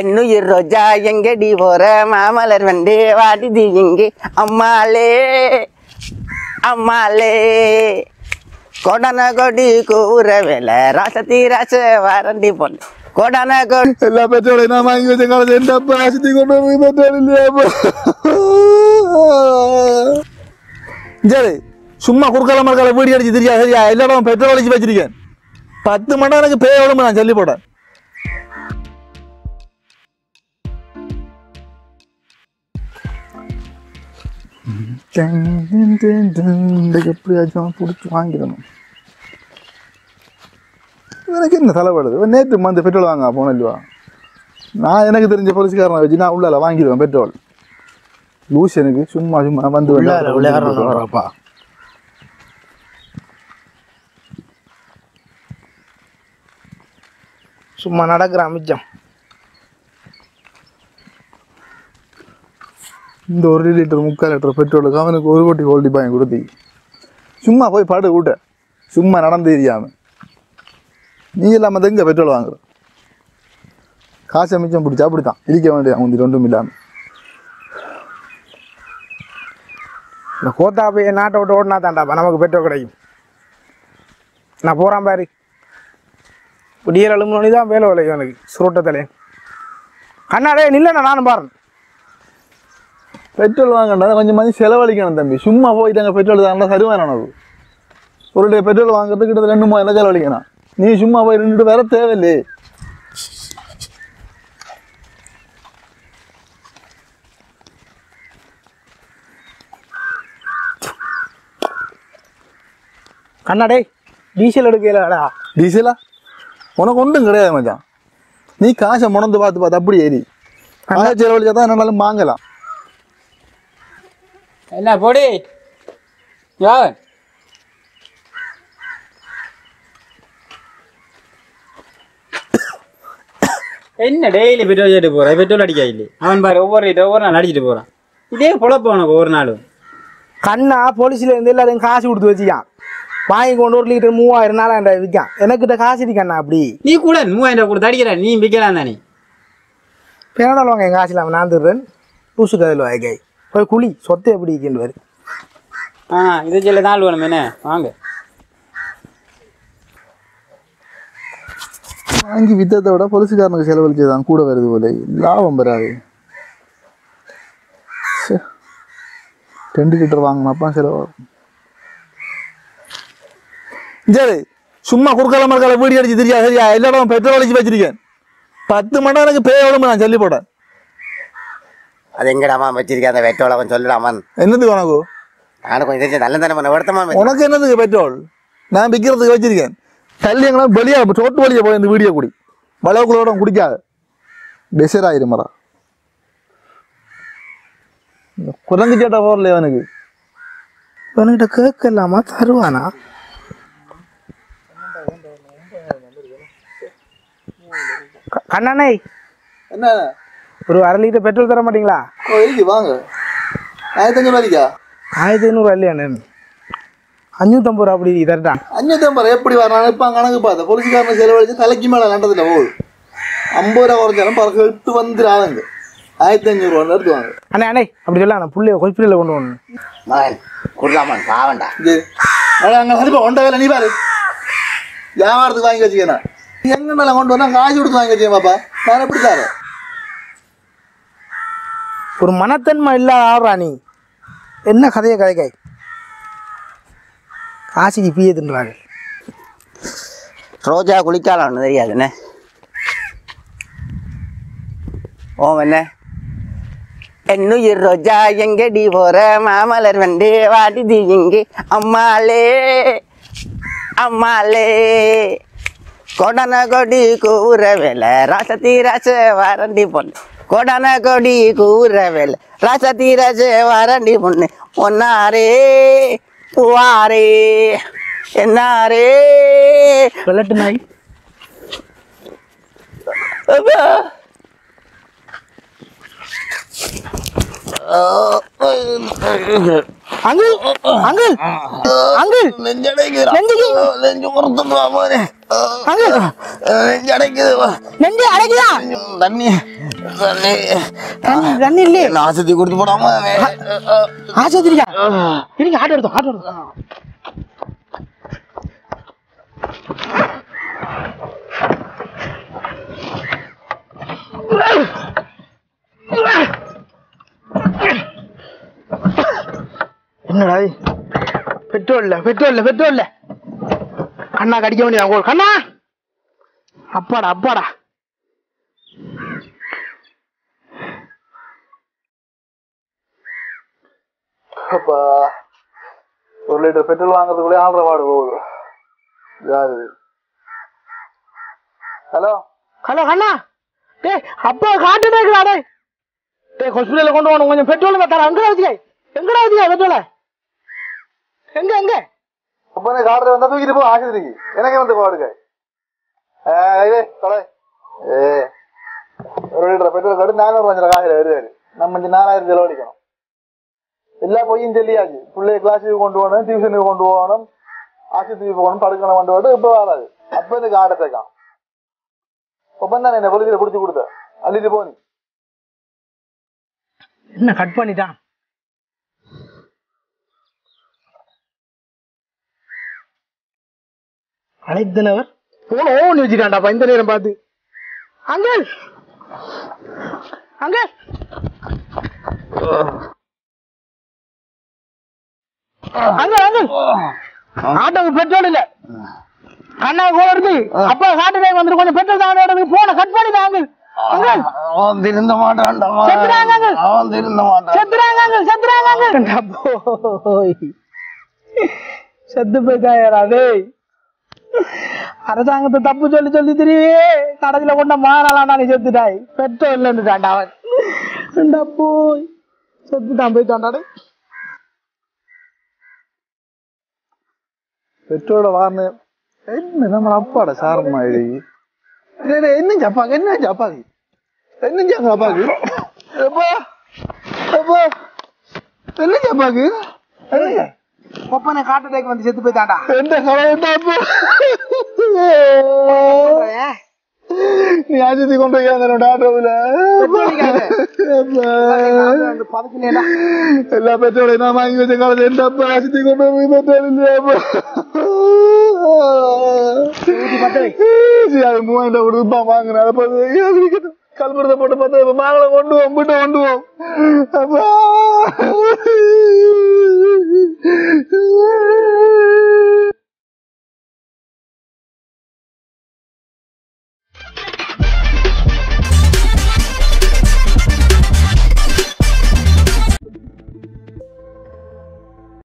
என்னுயிர் ரோஜா எங்கடி போற மாமலர் வந்து வாடிது இங்கே அம்மாளே அம்மாளே கொடன கொடி கூற வேலை ராசத்தி ராச வாரண்டி பொண்ணு கொடன கொடி எல்லா பெட்ரோலையும் நான் வாங்கி வச்ச காலத்துல எந்த அப்பா ஆசத்தி கொண்டு போய் பெட்ரோல் இல்லையாப்பா சரி சும்மா குறுக்கால மறுக்கால வீடி அடிச்சு தெரியா சரியா எல்லா இடம் பெட்ரோல் அடிச்சு வச்சிருக்கேன் 10 மணி நேரம் எனக்கு பேய் உடம்பு நான் சொல்லி போட்டேன் எப்படியாச்சும் பிடிச்சி வாங்கிடணும் எனக்கு என்ன தலைப்படுது நேற்று வந்து பெட்ரோல் வாங்க போன இல்லையா நான் எனக்கு தெரிஞ்ச போலீஸ்காரனை வச்சு நான் உள்ளால வாங்கிடுவேன் பெட்ரோல் லூஸ் எனக்கு சும்மா சும்மா வந்து விளையாடுறப்பா சும்மா நடக்கிற மிச்சம் இந்த 1 லிட்டர் 3/4 லிட்டர் பெட்ரோலுக்கு அவனுக்கு 1 கோடி கோல்டி பாய் கொடுத்தி சும்மா போய் பாடு விட்ட சும்மா நடந்து தெரியாம நீ இல்லாமல் எங்கே பெட்ரோல் வாங்குற காசை மிச்சம் பிடிச்சா அப்படித்தான் இருக்க வேண்டியதான் முந்தி ஒன்றும் இல்லாமல் இந்த கோத்தா போய் நாட்டை விட்டு ஓடினா தாண்டாப்பா நமக்கு பெட்ரோல் கிடைக்கும் நான் போகிறான் பாரு விடியல் 7 மணி தான் வேலை விளையும் எனக்கு சுருட்டத்திலே கண்ணாடே நில்லைண்ணா நானும் பாருங்க பெட்ரோல் வாங்கண்டா கொஞ்சம் மாதிரி செலவழிக்கணும் தம்பி சும்மா போயிட்டாங்க பெட்ரோல் தாண்டா தருவேன் உனக்கு ஒரு டே பெட்ரோல் வாங்குறதுக்கு கிட்டத்தட்ட 2 மூவாயிரம் செலவழிக்கணும் நீ சும்மா போய் 2 வேற தேவையில்லையே கண்ணாடே டீசல் எடுக்கலடா டீசலா உனக்கு ஒன்றும் கிடையாது மச்சான் நீ காசை முடந்து பார்த்து அப்படி ஏறி காசை செலவழிச்சா தான் என்னாலும் வாங்கலாம் என்ன போடி யாவன் என்ன டெய்லி பெட்ரோல் ஏட்டு போகிறேன் பெட்ரோல் அடிக்கா இல்லை அவன் பாரு ஒவ்வொரு நாள் அடிச்சுட்டு போகிறான் இதே பொழப்பு உனக்கு ஒவ்வொரு நாளும் கண்ணா போலீஸில் இருந்து எல்லாத்தையும் காசு கொடுத்து வச்சுக்கான் வாங்கி கொண்டு 1 லிட்டர் 3000 4000 விற்கான் எனக்கிட்ட காசு இருக்கண்ணா அப்படி நீ கூட 3000 கொடுத்து அடிக்கிற நீ விற்கலாம் தானே பேனால் வாங்க என் காசு இல்லாமல் நான் தருறேன் லூசு கதையில் வாய்க்காய் போய் குழி சொத்தை எப்படி இருக்கின்றாரு இது சொல்ல நாள் வேணும் என்ன வாங்க வாங்கி வித்தத்தை விட போலீஸ்காரனுக்கு செலவழிச்சதான் கூட வருது போல லாபம் பெறாது 2 லிட்டர் வாங்கினப்பா செலவாகும் சரி சும்மா குறுக்கால மறுக்கால வீடி அடிச்சு தெரியா சரியா எல்லா இடம் பெட்ரோல் அடிச்சு வச்சிருக்கேன் 10 மணி நேரம் எனக்கு பேய் உடம்பு நான் சொல்லி போட்டேன் அது எங்கடாமா வச்சிருக்கேன் அந்த பெட்ரோலை கொஞ்சம் சொல்லுடாமா என்னதுக்கு உனக்கு நானும் கொஞ்சம் தெரிஞ்ச நல்ல தானே வருத்தமா உனக்கு என்னதுக்கு பெட்ரோல் நான் விற்கிறதுக்கு வச்சிருக்கேன் தள்ளி எங்கன்னா வெளியா சோட்டு வழியை போய் இந்த வீடியோ குடி வளவுக்குள்ளோட குடிக்காது பெசர் ஆயிரும் மரா குரங்கு சேட்டா போகலையே அவனுக்கு இவன்கிட்ட கேட்கலாமா தருவானா கண்ணாண்ணே என்ன ஒரு 1/2 லிட்டர் பெட்ரோல் தர மாட்டீங்களா வாங்க 1500 1500 இல்லையா 550 ரூபா அப்படி தரட்டான் 550 எப்படி வரணும் இப்போ கணக்கு பார்த்தேன் போலீஸ்காரனை செலவழிச்சு தலைக்கு மேலே நண்டதில்லை போகுது 50 ரூபா குறைஞ்சாலும் பறக்க எடுத்து வந்துடுறாங்க 1500 எடுத்து வாங்க அண்ணே அப்படி சொல்ல நான் புள்ளைய கொய்பிள்ளையில் கொண்டு வரணும் கொடுலாமான் பாவண்டா இது அங்கே சரிப்பா ஒன்றை வேலை நீ பாரு வியாபாரத்துக்கு வாங்கி வச்சுக்கண்ணா எங்கன்னால கொண்டு வந்தா காசு கொடுத்து வாங்கி வச்சுக்கேன் பாப்பா நான் எப்படி தாரு ஒரு மனத்தன்மை இல்லாத ஆடுறா நீ என்ன கதையை கதைக்காய் காசிக்கு பீய தின்றாங்க ரோஜா குளிக்காலான்னு தெரியாதுண்ணே என்ன என்னுயிர் ரோஜா எங்கடி போற மாமலர் வந்து வாடிது இங்கே அம்மாளே அம்மாளே கொடன கொடி கூற வேலை ராசத்தி ராச வாரண்டி பொண்ணு கொடன கொடி கூற வேலை ராசத்தி ராச வாரண்டி பொண்ணு ஒன்னாரே பூவாரே என்னாரே விளட்டு நாய் அங்கிள் அங்கிள் அங்கிள் நெஞ்சு கொடுத்துட்டு நெஞ்சு அடைக்குதா? தண்ணி தண்ணி தண்ணி இல்லையே. ஆசத்தி கொடுத்து போடாம ஆஸ்பத்திரிக்கா? இருங்க, ஆட்டோ எடுத்தோம். என்னடா பெட்ரோல் இல்ல. கண்ணா கடிக்க வேண்டிய கண்ணா. அப்பாடா அப்பா 1 லிட்டர் பெட்ரோல் வாங்குறதுக்குள்ளே 6 வாடு போகுது. யாரு? ஹலோ கண்ணா. டேய் அப்பா காட்டு டேக்குறாடே. டேய் ஹாஸ்பிடல்ல கொண்டு போணும். கொஞ்சம் பெட்ரோல் தர. எங்கடா வச்சியா பெட்ரோல? எங்க அப்பனே கார்ல வந்தா தூக்கிட்டு போ ஆஸ்பத்திரிக்கு. எனக்கு வந்து போடுங்க. தொலை 1 லிட்டர் பெட்ரோல் கட்டு 400 காசுல வருவாரு. நம்ம 4000 செலவழிக்கணும். எல்லா பொய்யும் சொல்லியாச்சு. பிள்ளைய கிளாஸுக்கு கொண்டு போகணும், டியூஷனுக்கு கொண்டு போகணும், ஆஸ்பத்திரிக்கு போகணும், படுக்கணும் கொண்டு போட்டு இப்ப வராது. அப்ப எனக்கு ஆடத்தான் ஒப்பன் தான் என்ன பொலிசில பிடிச்சி கொடுத்த அள்ளிட்டு போனி. என்ன கட் பண்ணிட்டான்? அழைத்தனவர் போன ஓன்னு வச்சுட்டான்டாப்பா இந்த நேரம் பார்த்து. அங்கிள் ஆட்டோக்கு பெட்ரோல் இல்ல. அண்ணா கூட இருக்கு. அப்பா காட்டு டைம் வந்துட்டு கொஞ்சம் பெட்ரோல் தான் போன கட் பண்ணிட்டாங்க. திருந்த மாட்டான்டா. செத்து போய்க்காயராதே. அரசாங்கத்தை தப்பு சொல்லி தெரியே கடைசியில கொண்ட மாறலாம். நீ செத்துட்டாய். பெட்ரோல் இல்லைன்னுட்டான்டா அவன். போய் செத்துட்டான் போய்த்தான்டாடே. பெட்ரோல வார்னு என்ன நம்ம அப்பாட சாரமா என்ன ஜப்பாக்கு என்ன ஜப்பாக்கு ஒப்பனை காட்டு டேக்கு வந்து செத்து போய்த்தான்டா. நீ ஆஜத்தி கொண்டு எல்லா பெட்ரோலை நான் வாங்கி வச்ச காலத்துல எந்த அப்பா ஆஜத்தி கொண்டு போய் பெட்ரோல் இல்லையாப்பா. அது 3000 கொடுப்பா வாங்கின அதை பார்த்து கல்புரத்தை போட்டு பார்த்து மாங்களை கொண்டு போவோம். அப்பா